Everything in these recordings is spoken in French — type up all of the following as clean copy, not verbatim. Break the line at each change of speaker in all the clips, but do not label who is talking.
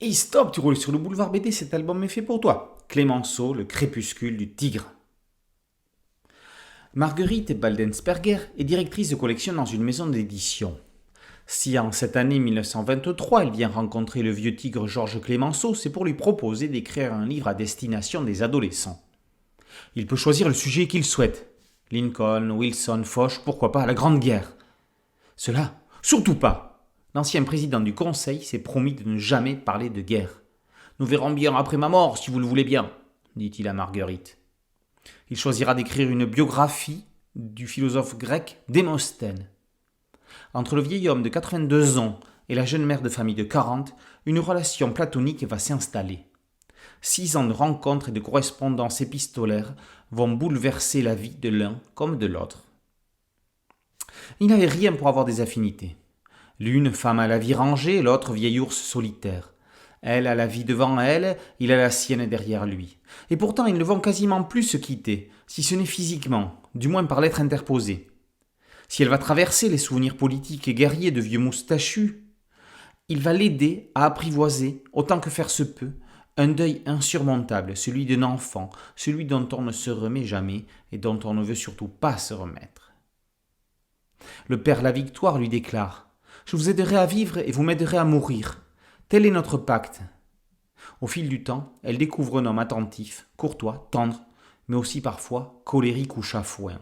Et stop, tu roules sur le boulevard BD, cet album est fait pour toi. Clémenceau, le crépuscule du tigre. Marguerite Baldensperger est directrice de collection dans une maison d'édition. Si en cette année 1923 elle vient rencontrer le vieux tigre Georges Clémenceau, c'est pour lui proposer d'écrire un livre à destination des adolescents. Il peut choisir le sujet qu'il souhaite. Lincoln, Wilson, Foch, pourquoi pas la Grande Guerre. Cela, surtout pas. L'ancien président du Conseil s'est promis de ne jamais parler de guerre. Nous verrons bien après ma mort, si vous le voulez bien, dit-il à Marguerite. Il choisira d'écrire une biographie du philosophe grec Démosthène. Entre le vieil homme de 82 ans et la jeune mère de famille de 40, une relation platonique va s'installer. 6 ans de rencontres et de correspondance épistolaire vont bouleverser la vie de l'un comme de l'autre. Il n'avait rien pour avoir des affinités. L'une femme à la vie rangée, l'autre vieil ours solitaire. Elle a la vie devant elle, il a la sienne derrière lui. Et pourtant ils ne vont quasiment plus se quitter, si ce n'est physiquement, du moins par lettres interposées. Si elle va traverser les souvenirs politiques et guerriers de vieux moustachus, il va l'aider à apprivoiser, autant que faire se peut, un deuil insurmontable, celui d'un enfant, celui dont on ne se remet jamais et dont on ne veut surtout pas se remettre. Le père Lavictoire lui déclare « Je vous aiderai à vivre et vous m'aiderez à mourir. Tel est notre pacte. » Au fil du temps, elle découvre un homme attentif, courtois, tendre, mais aussi parfois colérique ou chafouin.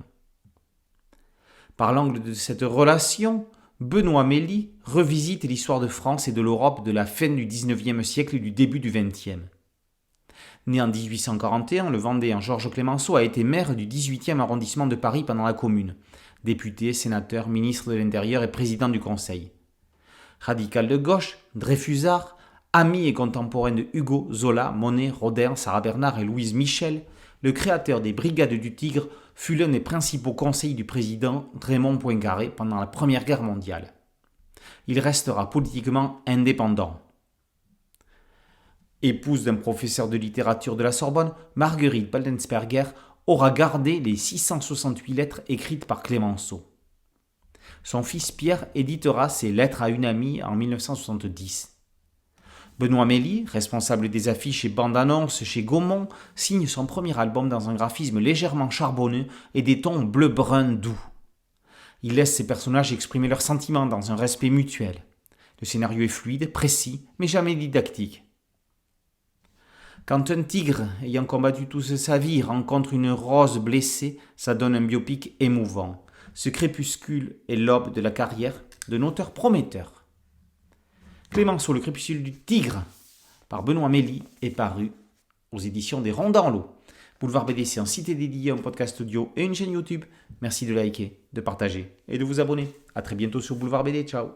Par l'angle de cette relation, Benoît Mély revisite l'histoire de France et de l'Europe de la fin du XIXe siècle et du début du XXe. Né en 1841, le Vendéen Georges Clémenceau a été maire du 18e arrondissement de Paris pendant la Commune, député, sénateur, ministre de l'Intérieur et président du Conseil. Radical de gauche, dreyfusard, ami et contemporain de Hugo, Zola, Monet, Rodin, Sarah Bernhardt et Louise Michel, le créateur des Brigades du Tigre fut l'un des principaux conseillers du président Raymond Poincaré pendant la Première Guerre mondiale. Il restera politiquement indépendant. Épouse d'un professeur de littérature de la Sorbonne, Marguerite Baldensperger aura gardé les 668 lettres écrites par Clémenceau. Son fils Pierre éditera ses Lettres à une amie en 1970. Benoît Mély, responsable des affiches et bandes-annonces chez Gaumont, signe son premier album dans un graphisme légèrement charbonneux et des tons bleu-brun doux. Il laisse ses personnages exprimer leurs sentiments dans un respect mutuel. Le scénario est fluide, précis, mais jamais didactique. Quand un tigre, ayant combattu toute sa vie, rencontre une rose blessée, ça donne un biopic émouvant. Ce crépuscule est l'aube de la carrière d'un auteur prometteur. Clémenceau, le crépuscule du tigre, par Benoît Mély, est paru aux éditions des Ronds dans l'eau. Boulevard BD, c'est un site dédié, un podcast audio et une chaîne YouTube. Merci de liker, de partager et de vous abonner. A très bientôt sur Boulevard BD. Ciao.